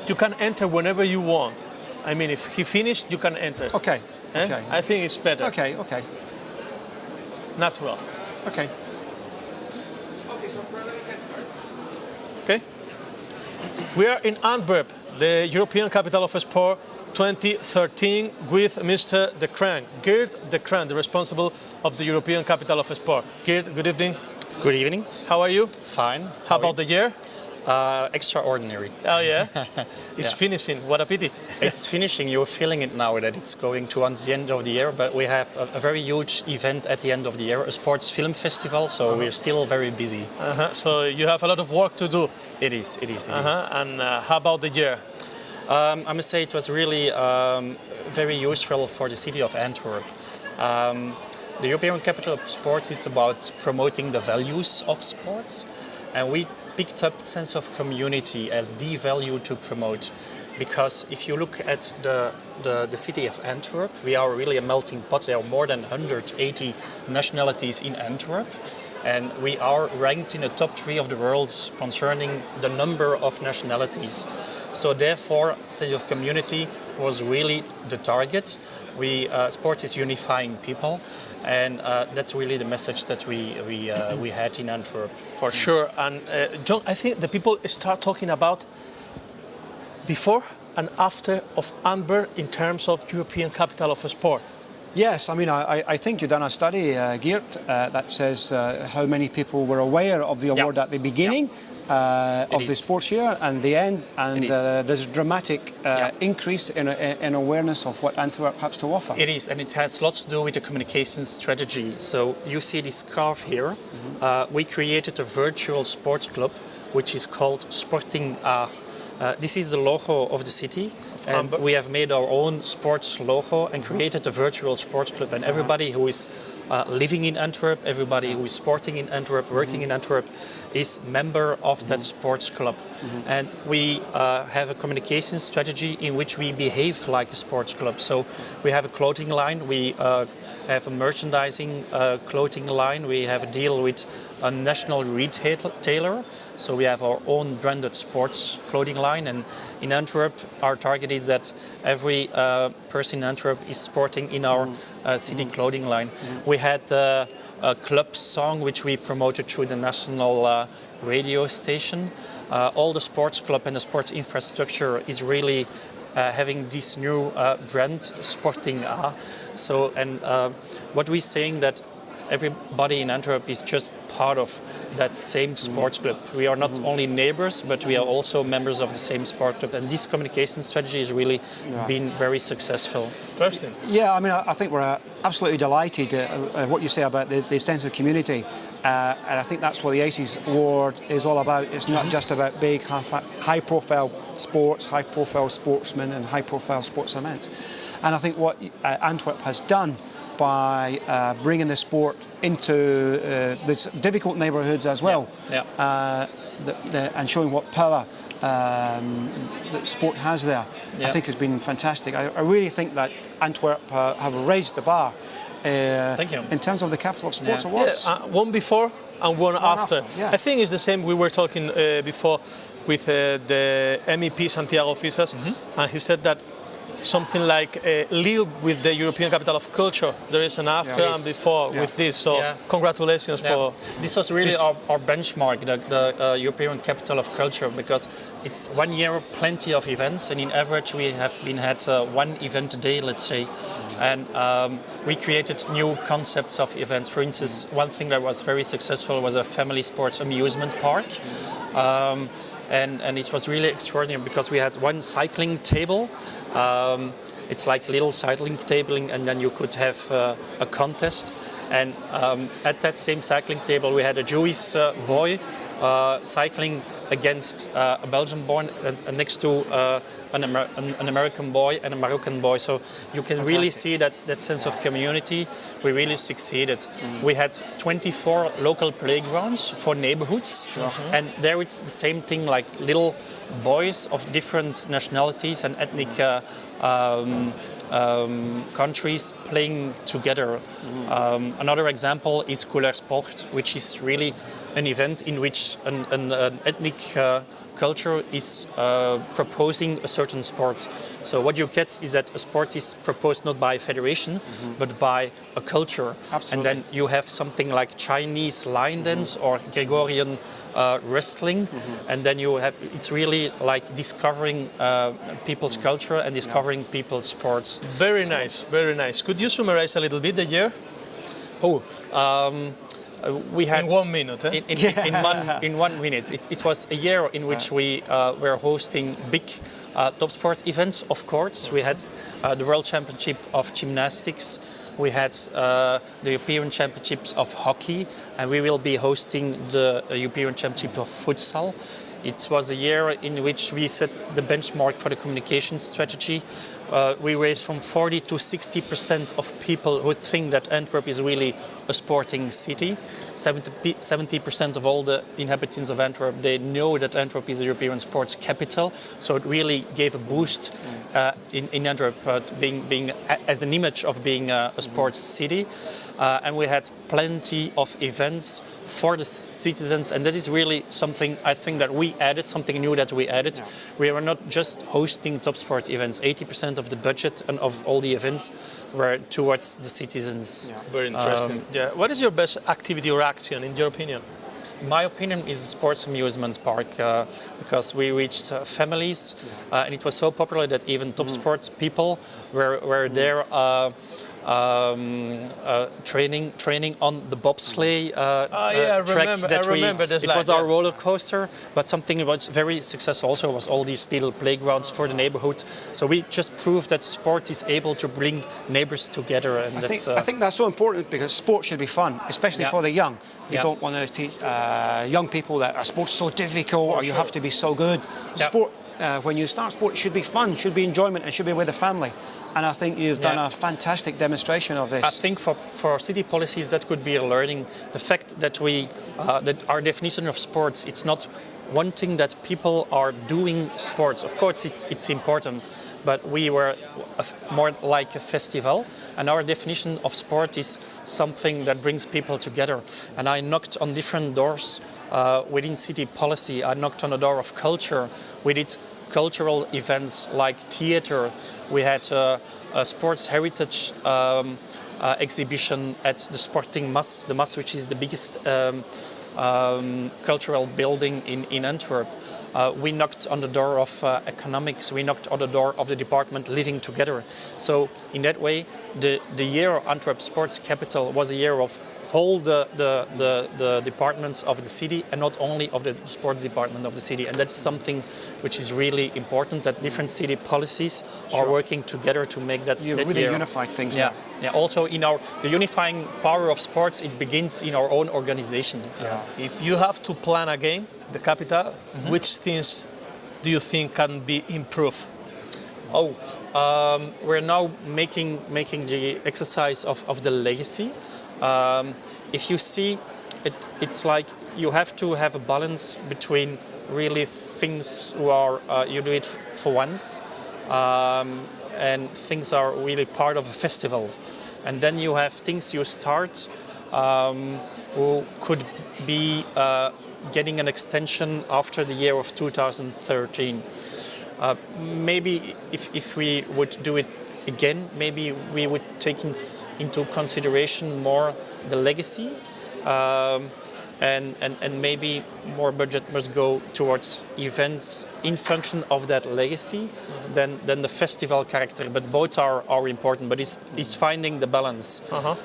you can enter whenever you want. I mean, if he finished, you can enter. Okay. Eh? Okay. I think it's better. Okay. Okay. Natural. Okay. Okay, so Fernando can start. Okay. We are in Antwerp, the European Capital of Sport 2013, with Mr. de Crean, Geert de Crean, the responsible of the European Capital of Sport. Geert, good evening. Good evening. How are you? Fine. How about the year? Extraordinary. Oh yeah? It's Yeah. finishing. What a pity. It's finishing. You're feeling it now that it's going towards the end of the year, but we have a very huge event at the end of the year, a sports film festival, so we're still very busy. So you have a lot of work to do. It is. And how about the year? I must say it was really very useful for the city of Antwerp. The European Capital of Sports is about promoting the values of sports, and we picked up sense of community as the value to promote. Because if you look at the city of Antwerp, we are really a melting pot. There are more than 180 nationalities in Antwerp, and we are ranked in the top 3 of the world concerning the number of nationalities. So therefore, sense of community was really the target. Sport is unifying people, and that's really the message that we had in Antwerp. For sure. And John, I think the people start talking about before and after of Antwerp in terms of European Capital of Sport. Yes, I mean, I think you've done a study, Geert, that says how many people were aware of the award at the beginning of the sports year and the end, and there's a dramatic increase in awareness of what Antwerp has to offer. It is, and it has lots to do with the communication strategy. So you see this scarf here. We created a virtual sports club, which is called Sporting A. This is the logo of the city, and we have made our own sports logo and created a virtual sports club. And everybody who is living in Antwerp, everybody who is sporting in Antwerp, working in Antwerp, is member of that sports club. And we have a communication strategy in which we behave like a sports club. So we have a clothing line, we have a merchandising clothing line, we have a deal with a national retailer. So we have our own branded sports clothing line, and in Antwerp our target is that every person in Antwerp is sporting in our city clothing line. We had a club song which we promoted through the national radio station. All the sports club and the sports infrastructure is really having this new brand, Sporting A. So, and what we're saying that everybody in Antwerp is just part of that same sports club. We are not only neighbors, but we are also members of the same sports club. And this communication strategy has really been very successful. Interesting. Yeah, I mean, I think we're absolutely delighted at what you say about the sense of community. And I think that's what the ACES Award is all about. It's not just about big, high-profile sports, high-profile sportsmen and high-profile sports events. And I think what Antwerp has done by bringing the sport into these difficult neighbourhoods as well, and showing what power that sport has there, I think has been fantastic. I really think that Antwerp have raised the bar Thank you. in terms of the Capital of Sports Awards. One before and one after. Yeah. I think it's the same. We were talking before with the MEP Santiago Fisas, and he said that something like Lille with the European Capital of Culture. There is an after and before with this. So congratulations for this. Was really our benchmark, the European Capital of Culture, because it's 1 year, plenty of events, and in average we have been had 1 event a day, let's say. And we created new concepts of events. For instance, one thing that was very successful was a family sports amusement park. And it was really extraordinary because we had one cycling table. It's like a little cycling table, and then you could have a contest. And at that same cycling table, we had a Jewish boy cycling against a Belgian boy, and next to an American boy and a Moroccan boy. So you can really see that sense of community. We really succeeded. We had 24 local playgrounds for neighborhoods, and there it's the same thing, like little boys of different nationalities and ethnic countries playing together. Another example is Couleur Sport, which is really an event in which an ethnic culture is proposing a certain sport. So what you get is that a sport is proposed not by a federation, but by a culture. Absolutely. And then you have something like Chinese line dance or Gregorian wrestling, and then you have, it's really like discovering people's culture and discovering people's sports. Very nice, very nice. Could you summarize a little bit the year? We had in 1 minute. Eh? In 1 minute. It was a year in which we were hosting big top sport events. Of course, we had the World Championship of Gymnastics. We had the European Championships of Hockey, and we will be hosting the European Championship of Futsal. It was a year in which we set the benchmark for the communication strategy. We raised from 40 to 60% of people who think that Antwerp is really a sporting city. 70% of all the inhabitants of Antwerp, they know that Antwerp is a European sports capital. So it really gave a boost in Antwerp, being as an image of being a sports city. And we had plenty of events for the citizens, and that is really something I think that we added, something new that we added. We were not just hosting top sport events. 80% of the budget and of all the events were towards the citizens. Very interesting. What is your best activity or action, in your opinion? In my opinion, is a sports amusement park because we reached families, and it was so popular that even top sports people were there. Training on the bobsleigh track it was our roller coaster, but something that was very successful also was all these little playgrounds for the neighborhood. So we just proved that sport is able to bring neighbors together, and I think that's so important because sport should be fun, especially for the young. You don't want to teach young people that sport's so difficult or you have to be so good. Sport, when you start sport, it should be fun, should be enjoyment, and should be with the family. And I think you've done a fantastic demonstration of this. I think for city policies that could be a learning. The fact that that our definition of sports, it's not one thing that people are doing sports. Of course, it's important, but we were more like a festival. And our definition of sport is something that brings people together. And I knocked on different doors within city policy. I knocked on the door of culture. We did cultural events like theater. We had a sports heritage exhibition at the Sporting Mas, the Mas, which is the biggest cultural building in Antwerp. We knocked on the door of economics. We knocked on the door of the department Living Together. So in that way, the year Antwerp Sports Capital was a year of all the departments of the city, and not only of the sports department of the city. And that's something which is really important, that different city policies are working together to make that You really unified things. Yeah. Also, in the unifying power of sports, it begins in our own organization. If you have to plan again the capital, which things do you think can be improved? We're now making the exercise of the legacy. If you see, it's like you have to have a balance between really things who are you do it for once, and things are really part of a festival, and then you have things you start who could be getting an extension after the year of 2013. Maybe if we would do it again, maybe we would take into consideration more the legacy, and maybe more budget must go towards events in function of that legacy than the festival character. But both are important, but it's finding the balance.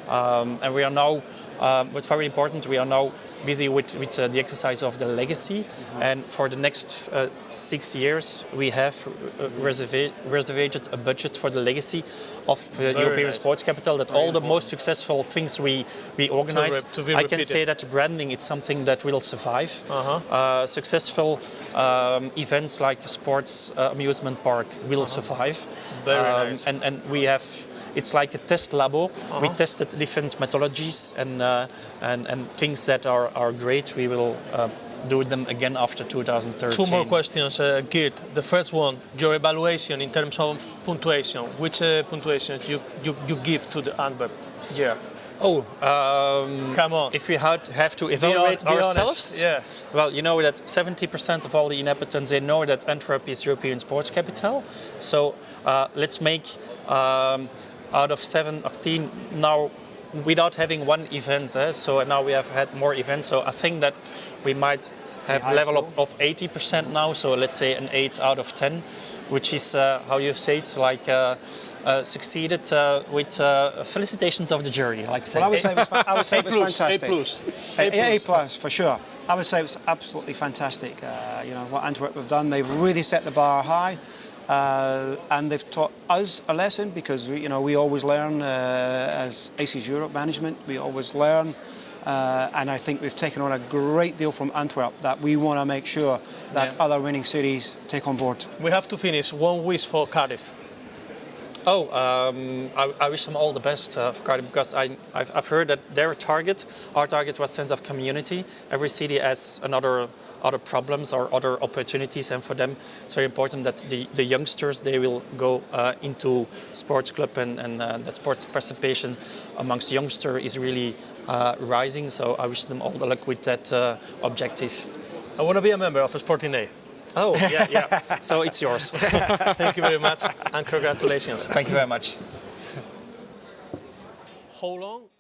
And we are now What's very important, we are now busy with the exercise of the legacy, and for the next 6 years we have reserved a budget for the legacy of the European nice. Sports Capital, that all the most successful things we organize, To be I can repeated. say that branding is something that will survive. Successful events like sports amusement park will survive. Very nice. And we have, it's like a test labo. We tested different methodologies and things that are great. We will do them again after 2013. 2 more questions, Geert. The first one, your evaluation in terms of punctuation. Which punctuation you give to the Antwerp year? Oh, Come on. if we have to evaluate Be honest. ourselves, Yeah. well, you know that 70% of all the inhabitants, they know that Antwerp is European sports capital. So let's make out of 17 now, without having one event. So now we have had more events. So I think that we might have a level of 80% now. So let's say an 8 out of 10, which is how you say it, like. Succeeded with felicitations of the jury, like say. Well, I would say it was fantastic. A+. A plus for sure. I would say it was absolutely fantastic. You know what Antwerp have done. They've really set the bar high, and they've taught us a lesson, because we always learn as ACES Europe management. We always learn. And I think we've taken on a great deal from Antwerp that we want to make sure that other winning cities take on board. We have to finish. 1 wish for Cardiff. Oh, I wish them all the best for Cardiff, because I've heard that our target was sense of community. Every city has other problems or other opportunities, and for them it's very important that the youngsters, they will go into sports club, and that sports participation amongst youngsters is really rising. So I wish them all the luck with that objective. I want to be a member of Sporting A. Oh, yeah. So it's yours. Thank you very much and congratulations. Thank you very much. How long?